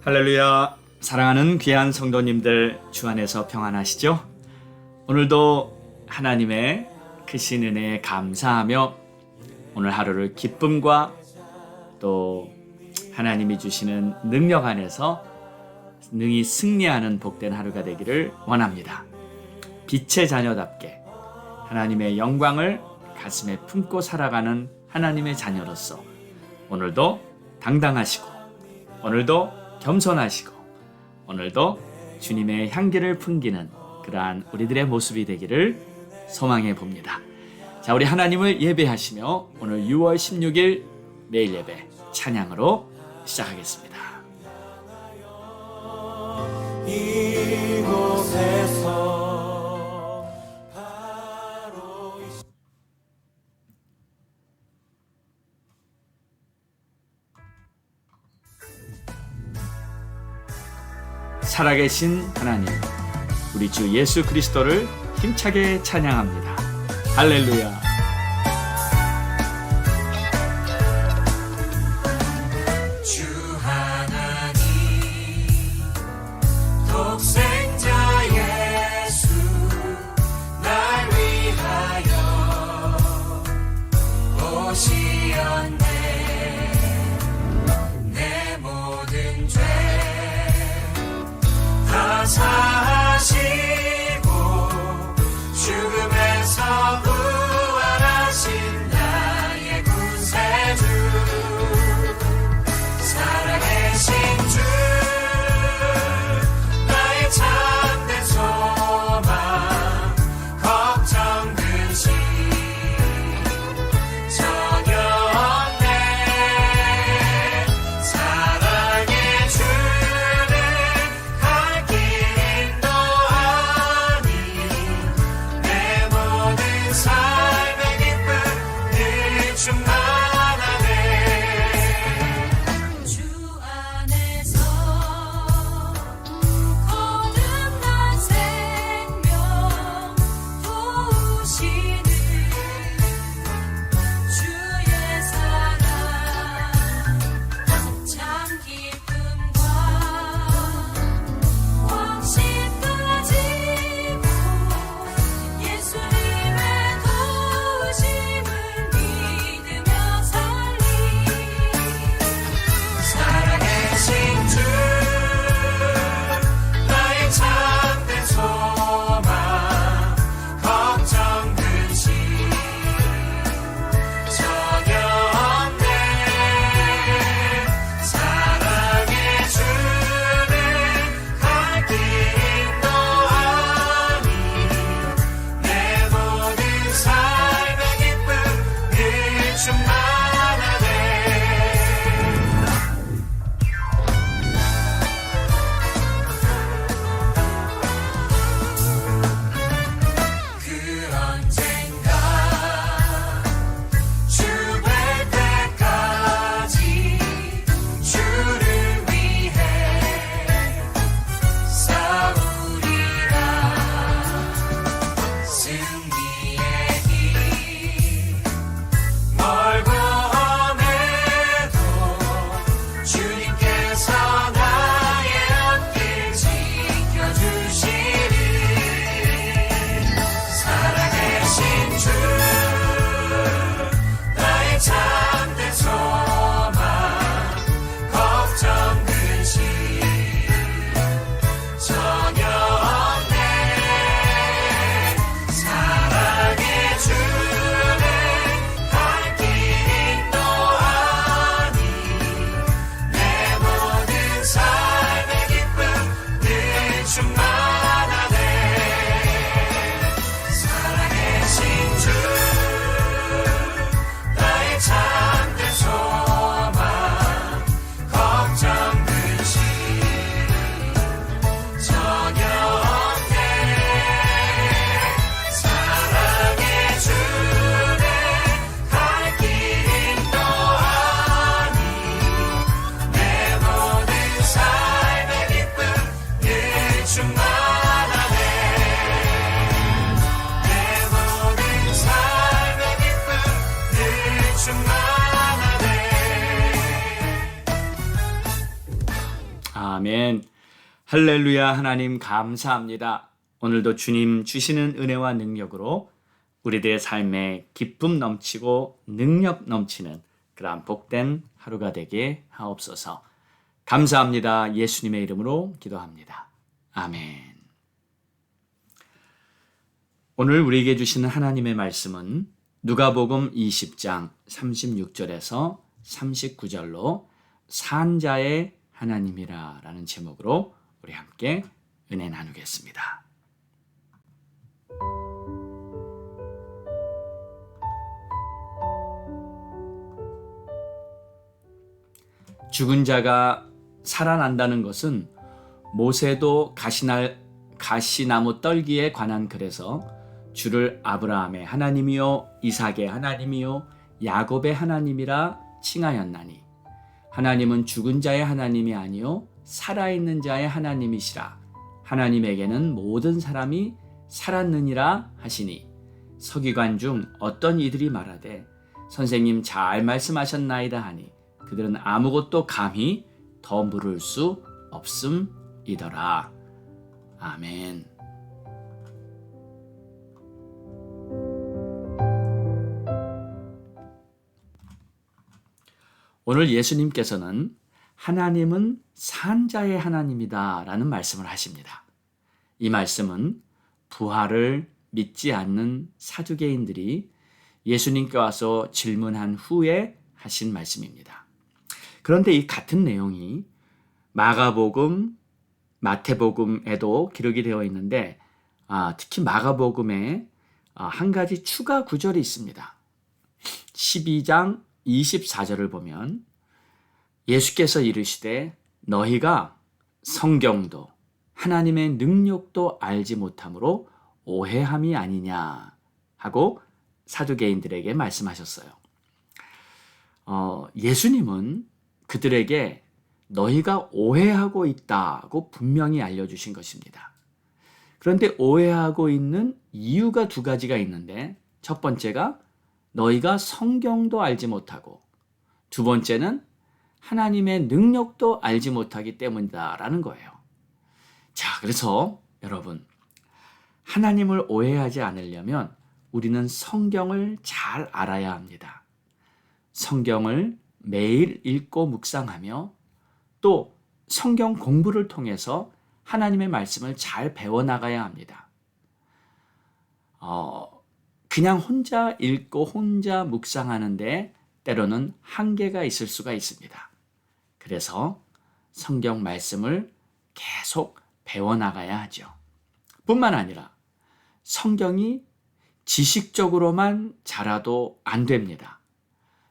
할렐루야. 사랑하는 귀한 성도님들, 주 안에서 평안하시죠? 오늘도 하나님의 크신 은혜에 감사하며 오늘 하루를 기쁨과 또 하나님이 주시는 능력 안에서 능히 승리하는 복된 하루가 되기를 원합니다. 빛의 자녀답게 하나님의 영광을 가슴에 품고 살아가는 하나님의 자녀로서 오늘도 당당하시고 오늘도 겸손하시고 오늘도 주님의 향기를 풍기는 그러한 우리들의 모습이 되기를 소망해 봅니다. 자, 우리 하나님을 예배하시며 오늘 6월 16일 매일 예배 찬양으로 시작하겠습니다. 이곳에서 바로 살아계신 하나님, 우리 주 예수 그리스도를 힘차게 찬양합니다. 할렐루야. 주 하나님 독생자 예수 날 위하여 오시었네. 내 모든 죄 다 사하시고 죽음에서 부활하신 아멘. 할렐루야. 하나님 감사합니다. 오늘도 주님 주시는 은혜와 능력으로 우리들의 삶에 기쁨 넘치고 능력 넘치는 그러한 복된 하루가 되게 하옵소서. 감사합니다. 예수님의 이름으로 기도합니다. 아멘. 오늘 우리에게 주시는 하나님의 말씀은 누가복음 20장 36절에서 39절로 산자의 하나님이라 라는 제목으로 우리 함께 은혜 나누겠습니다. 죽은 자가 살아난다는 것은 모세도 가시나무 떨기에 관한 글에서 주를 아브라함의 하나님이요 이삭의 하나님이요 야곱의 하나님이라 칭하였나니 하나님은 죽은 자의 하나님이 아니요 살아있는 자의 하나님이시라. 하나님에게는 모든 사람이 살았느니라 하시니 서기관 중 어떤 이들이 말하되 선생님 잘 말씀하셨나이다 하니 그들은 아무것도 감히 더 물을 수 없음이더라. 아멘. 오늘 예수님께서는 하나님은 산자의 하나님이다 라는 말씀을 하십니다. 이 말씀은 부활을 믿지 않는 사두개인들이 예수님께 와서 질문한 후에 하신 말씀입니다. 그런데 이 같은 내용이 마가복음, 마태복음에도 기록이 되어 있는데 특히 마가복음에 한 가지 추가 구절이 있습니다. 12장 24절을 보면 예수께서 이르시되 너희가 성경도 하나님의 능력도 알지 못함으로 오해함이 아니냐 하고 사두개인들에게 말씀하셨어요. 예수님은 그들에게 너희가 오해하고 있다고 분명히 알려주신 것입니다. 그런데 오해하고 있는 이유가 두 가지가 있는데 첫 번째가 너희가 성경도 알지 못하고 두 번째는 하나님의 능력도 알지 못하기 때문이다라는 거예요. 자, 그래서 여러분 하나님을 오해하지 않으려면 우리는 성경을 잘 알아야 합니다. 성경을 매일 읽고 묵상하며 또 성경 공부를 통해서 하나님의 말씀을 잘 배워나가야 합니다. 그냥 혼자 읽고 혼자 묵상하는데 때로는 한계가 있을 수가 있습니다. 그래서 성경 말씀을 계속 배워나가야 하죠. 뿐만 아니라 성경이 지식적으로만 자라도 안 됩니다.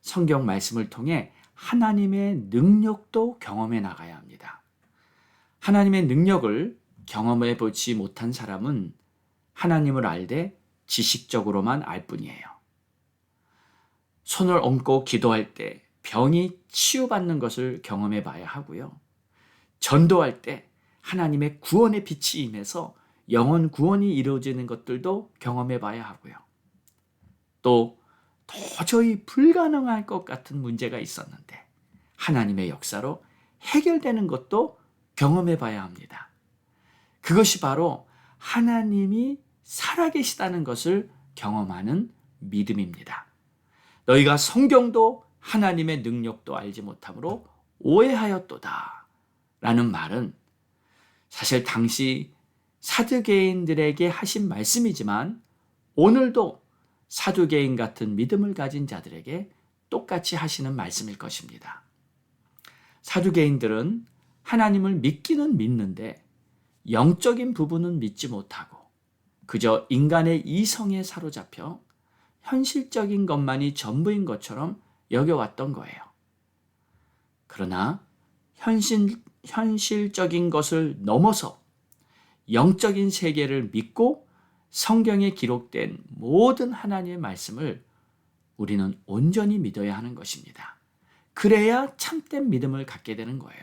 성경 말씀을 통해 하나님의 능력도 경험해 나가야 합니다. 하나님의 능력을 경험해 보지 못한 사람은 하나님을 알되 지식적으로만 알 뿐이에요. 손을 얹고 기도할 때 병이 치유받는 것을 경험해 봐야 하고요. 전도할 때 하나님의 구원의 빛이 임해서 영혼 구원이 이루어지는 것들도 경험해 봐야 하고요. 또 도저히 불가능할 것 같은 문제가 있었는데 하나님의 역사로 해결되는 것도 경험해 봐야 합니다. 그것이 바로 하나님이 살아계시다는 것을 경험하는 믿음입니다. 너희가 성경도 하나님의 능력도 알지 못함으로 오해하였도다 라는 말은 사실 당시 사두개인들에게 하신 말씀이지만 오늘도 사두개인 같은 믿음을 가진 자들에게 똑같이 하시는 말씀일 것입니다. 사두개인들은 하나님을 믿기는 믿는데 영적인 부분은 믿지 못하고 그저 인간의 이성에 사로잡혀 현실적인 것만이 전부인 것처럼 여겨왔던 거예요. 그러나 현실적인 것을 넘어서 영적인 세계를 믿고 성경에 기록된 모든 하나님의 말씀을 우리는 온전히 믿어야 하는 것입니다. 그래야 참된 믿음을 갖게 되는 거예요.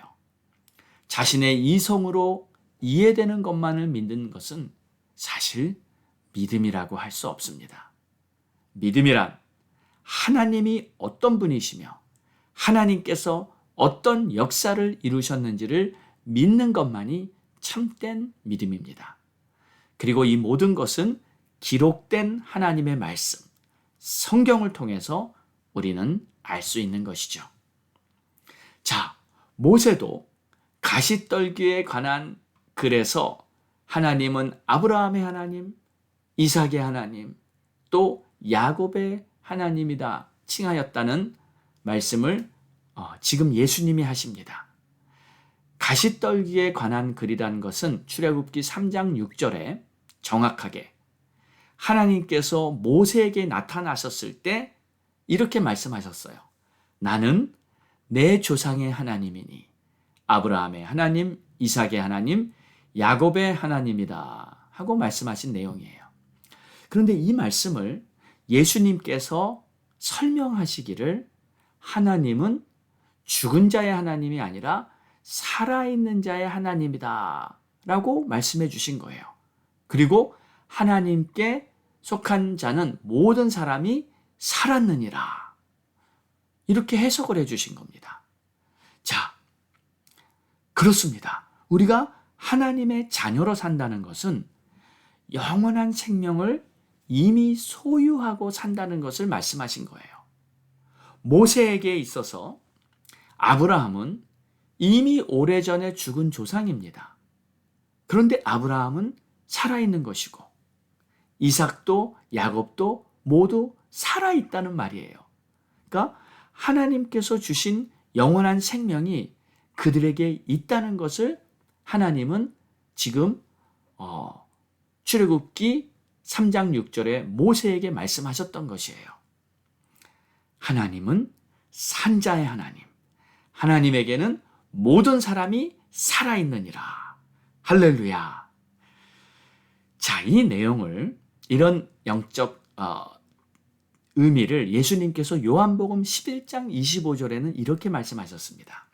자신의 이성으로 이해되는 것만을 믿는 것은 사실 믿음이라고 할 수 없습니다. 믿음이란 하나님이 어떤 분이시며 하나님께서 어떤 역사를 이루셨는지를 믿는 것만이 참된 믿음입니다. 그리고 이 모든 것은 기록된 하나님의 말씀, 성경을 통해서 우리는 알 수 있는 것이죠. 자, 모세도 가시떨기에 관한 글에서 하나님은 아브라함의 하나님, 이삭의 하나님, 또 야곱의 하나님이다 칭하였다는 말씀을 지금 예수님이 하십니다. 가시떨기에 관한 글이라는 것은 출애굽기 3장 6절에 정확하게 하나님께서 모세에게 나타나셨을 때 이렇게 말씀하셨어요. 나는 내 조상의 하나님이니 아브라함의 하나님, 이삭의 하나님, 야곱의 하나님이다 하고 말씀하신 내용이에요. 그런데 이 말씀을 예수님께서 설명하시기를 하나님은 죽은 자의 하나님이 아니라 살아있는 자의 하나님이다 라고 말씀해 주신 거예요. 그리고 하나님께 속한 자는 모든 사람이 살았느니라 이렇게 해석을 해 주신 겁니다. 자, 그렇습니다. 우리가 하나님의 자녀로 산다는 것은 영원한 생명을 이미 소유하고 산다는 것을 말씀하신 거예요. 모세에게 있어서 아브라함은 이미 오래전에 죽은 조상입니다. 그런데 아브라함은 살아있는 것이고 이삭도 야곱도 모두 살아있다는 말이에요. 그러니까 하나님께서 주신 영원한 생명이 그들에게 있다는 것을 하나님은 지금 출애굽기 3장 6절에 모세에게 말씀하셨던 것이에요. 하나님은 산자의 하나님, 하나님에게는 모든 사람이 살아있느니라. 할렐루야. 자, 이 내용을 이런 영적 의미를 예수님께서 요한복음 11장 25절에는 이렇게 말씀하셨습니다.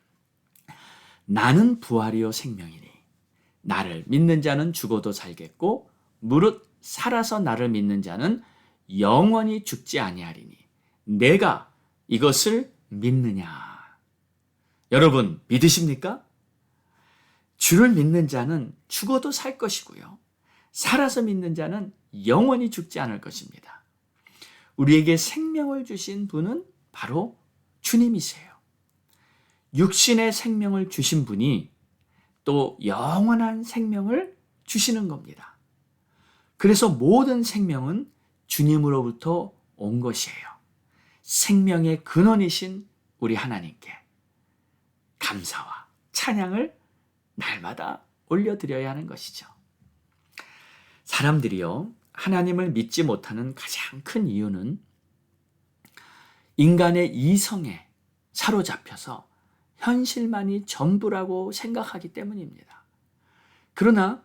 나는 부활이요 생명이니 나를 믿는 자는 죽어도 살겠고 무릇 살아서 나를 믿는 자는 영원히 죽지 아니하리니 내가 이것을 믿느냐. 여러분 믿으십니까? 주를 믿는 자는 죽어도 살 것이고요. 살아서 믿는 자는 영원히 죽지 않을 것입니다. 우리에게 생명을 주신 분은 바로 주님이세요. 육신의 생명을 주신 분이 또 영원한 생명을 주시는 겁니다. 그래서 모든 생명은 주님으로부터 온 것이에요. 생명의 근원이신 우리 하나님께 감사와 찬양을 날마다 올려드려야 하는 것이죠. 사람들이요, 하나님을 믿지 못하는 가장 큰 이유는 인간의 이성에 사로잡혀서 현실만이 전부라고 생각하기 때문입니다. 그러나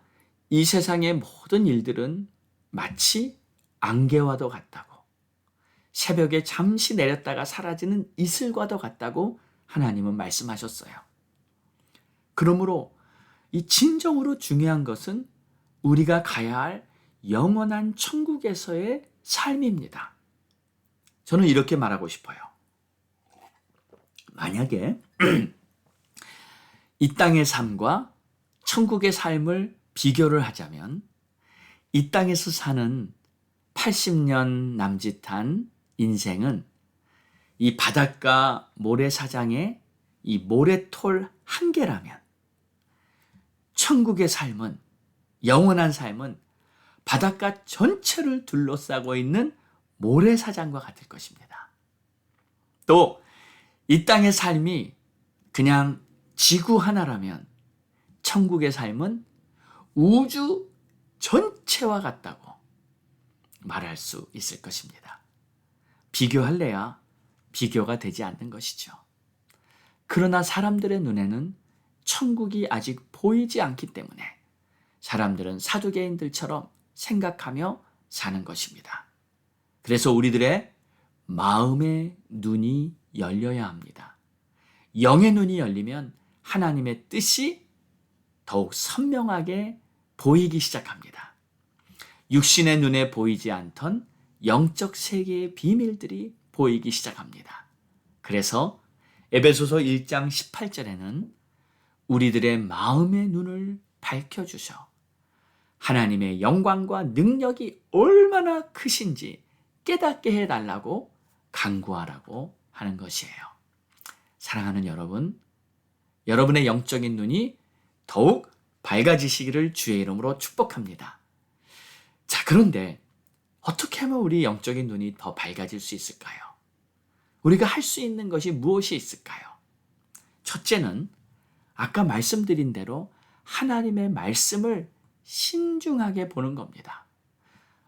이 세상의 모든 일들은 마치 안개와도 같다고, 새벽에 잠시 내렸다가 사라지는 이슬과도 같다고 하나님은 말씀하셨어요. 그러므로 이 진정으로 중요한 것은 우리가 가야 할 영원한 천국에서의 삶입니다. 저는 이렇게 말하고 싶어요. 만약에 이 땅의 삶과 천국의 삶을 비교를 하자면 이 땅에서 사는 80년 남짓한 인생은 이 바닷가 모래사장의 이 모래톨 한 개라면 천국의 삶은, 영원한 삶은 바닷가 전체를 둘러싸고 있는 모래사장과 같을 것입니다. 또 이 땅의 삶이 그냥 지구 하나라면 천국의 삶은 우주 전체와 같다고 말할 수 있을 것입니다. 비교할래야 비교가 되지 않는 것이죠. 그러나 사람들의 눈에는 천국이 아직 보이지 않기 때문에 사람들은 사두개인들처럼 생각하며 사는 것입니다. 그래서 우리들의 마음의 눈이 열려야 합니다. 영의 눈이 열리면 하나님의 뜻이 더욱 선명하게 보이기 시작합니다. 육신의 눈에 보이지 않던 영적 세계의 비밀들이 보이기 시작합니다. 그래서 에베소서 1장 18절에는 우리들의 마음의 눈을 밝혀주셔 하나님의 영광과 능력이 얼마나 크신지 깨닫게 해달라고 간구하라고 하는 것이에요. 사랑하는 여러분, 여러분의 영적인 눈이 더욱 밝아지시기를 주의 이름으로 축복합니다. 자, 그런데 어떻게 하면 우리 영적인 눈이 더 밝아질 수 있을까요? 우리가 할 수 있는 것이 무엇이 있을까요? 첫째는 아까 말씀드린 대로 하나님의 말씀을 신중하게 보는 겁니다.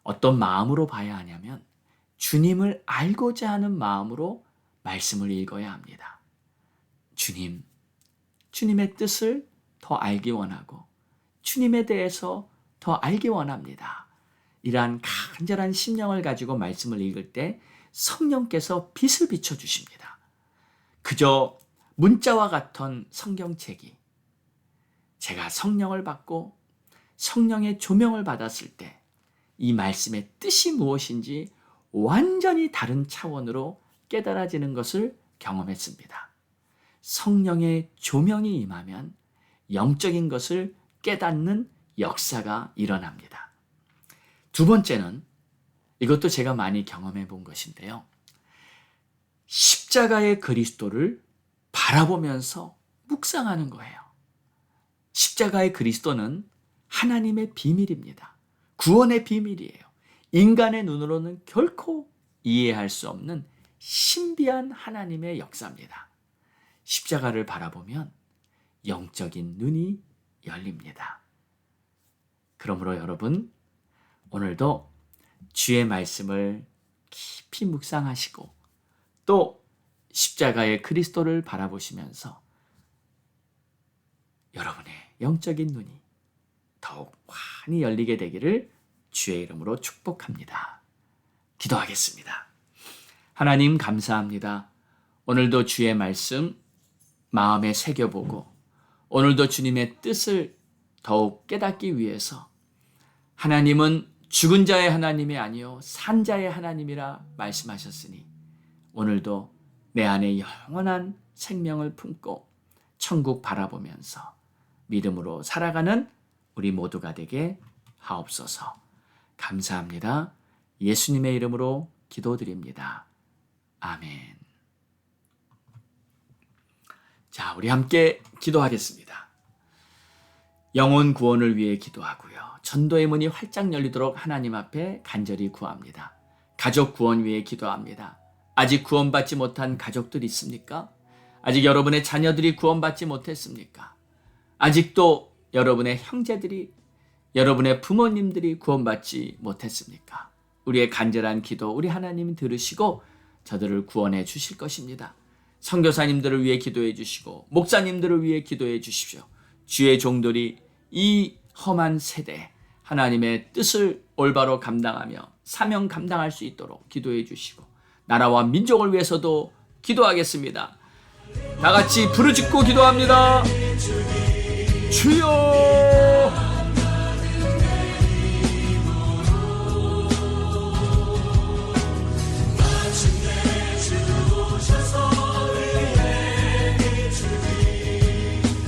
어떤 마음으로 봐야 하냐면 주님을 알고자 하는 마음으로 말씀을 읽어야 합니다. 주님의 뜻을 더 알기 원하고 주님에 대해서 더 알기 원합니다. 이러한 간절한 심령을 가지고 말씀을 읽을 때 성령께서 빛을 비춰주십니다. 그저 문자와 같은 성경책이 제가 성령을 받고 성령의 조명을 받았을 때 이 말씀의 뜻이 무엇인지 완전히 다른 차원으로 깨달아지는 것을 경험했습니다. 성령의 조명이 임하면 영적인 것을 깨닫는 역사가 일어납니다. 두 번째는 이것도 제가 많이 경험해 본 것인데요. 십자가의 그리스도를 바라보면서 묵상하는 거예요. 십자가의 그리스도는 하나님의 비밀입니다. 구원의 비밀이에요. 인간의 눈으로는 결코 이해할 수 없는 신비한 하나님의 역사입니다. 십자가를 바라보면 영적인 눈이 열립니다. 그러므로 여러분, 오늘도 주의 말씀을 깊이 묵상하시고 또 십자가의 그리스도를 바라보시면서 여러분의 영적인 눈이 더욱 환히 열리게 되기를 주의 이름으로 축복합니다. 기도하겠습니다. 하나님 감사합니다. 오늘도 주의 말씀 마음에 새겨보고 오늘도 주님의 뜻을 더욱 깨닫기 위해서 하나님은 죽은 자의 하나님이 아니요 산 자의 하나님이라 말씀하셨으니 오늘도 내 안에 영원한 생명을 품고 천국 바라보면서 믿음으로 살아가는 우리 모두가 되게 하옵소서. 감사합니다. 예수님의 이름으로 기도드립니다. 아멘. 자, 우리 함께 기도하겠습니다. 영혼 구원을 위해 기도하고요. 전도의 문이 활짝 열리도록 하나님 앞에 간절히 구합니다. 가족 구원 위해 기도합니다. 아직 구원받지 못한 가족들이 있습니까? 아직 여러분의 자녀들이 구원받지 못했습니까? 아직도 여러분의 형제들이, 여러분의 부모님들이 구원받지 못했습니까? 우리의 간절한 기도, 우리 하나님이 들으시고 저들을 구원해 주실 것입니다. 선교사님들을 위해 기도해 주시고 목사님들을 위해 기도해 주십시오. 주의 종들이 이 험한 세대 하나님의 뜻을 올바로 감당하며 사명 감당할 수 있도록 기도해 주시고 나라와 민족을 위해서도 기도하겠습니다. 다 같이 부르짖고 기도합니다. 주여!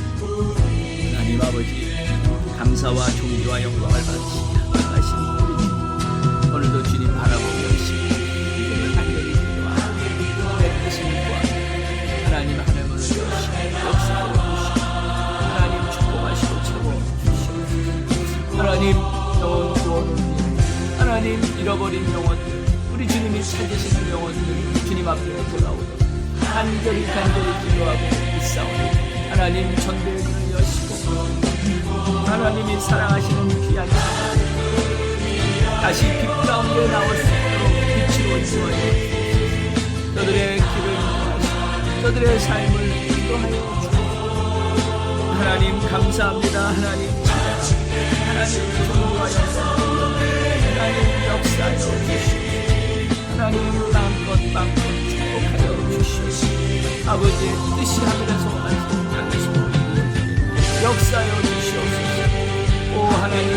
하나님 아버지, 감사와 존귀와 영광을 받으시며 나가신 우리 주님, 오늘도 주님 바라보며 주님을 간절히 기도하고 내 뜻을 구하고 하나님 하늘문을 여시고 역사를 주시고 하나님 축복하시고 채워주시옵소서. 하나님 영혼 구원을 위해 하나님 잃어버린 영혼들, 우리 주님이 찾으시는 영혼들 주님 앞에 돌아오도록 간절히 기도하고 있사오니 하나님 전도의 문을 여시고 하나님이 사랑하시는 귀한 자녀들 다시 빛 가운데 나올 수 있도록 빛으로 인도하여 주옵소서. 저들의 길을 인도하시고 저들의 삶을 인도하여 주옵소서. 하나님 감사합니다. 하나님 찬양합니다. 하나님 존귀와 영광, 하나님 역사하여 주시옵소서. 하나님 마음껏 축복하여 주시옵소서. 아버지의 뜻이 하늘에서 원하시는 땅에서 이루어지게 역사하여 주시옵소서. 오 하나님,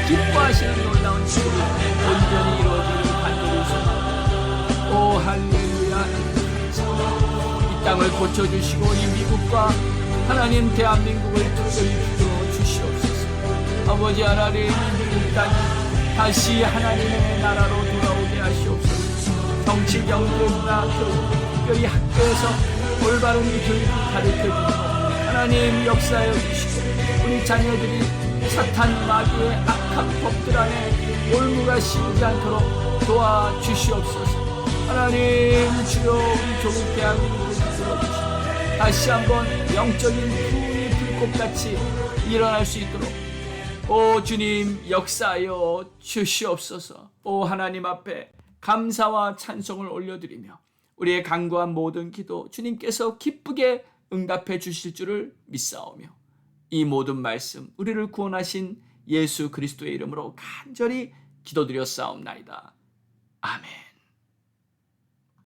기뻐하시는 놀라운 축복이 온전히 이루어지길 간절히 소망합니다. 오 할렐루야. 하나님 감사합니다. 이 땅을 고쳐주시고 이 미국과 하나님 대한민국을 특별히 비워 주시옵소서. 아버지 하나님, 미국 땅이 다시 하나님의 나라로 돌아오게 하시옵소서. 정치, 경제, 문화, 교육, 특별히 학교에서 올바른 교육을 가르쳐주고 하나님 역사해 주시고 우리 자녀들이 사탄 마귀의 악한 법들 안에 올무가 씌우지 않도록 도와주시옵소서. 하나님 주여, 우리 조국 대한민국을 들어주시고 다시 한번 영적인 부흥이 불꽃같이 일어날 수 있도록 오 주님 역사하여 주시옵소서. 오 하나님 앞에 감사와 찬송을 올려드리며 우리의 간구한 모든 기도 주님께서 기쁘게 응답해 주실 줄을 믿사오며 이 모든 말씀 우리를 구원하신 예수 그리스도의 이름으로 간절히 기도드렸사옵나이다. 아멘.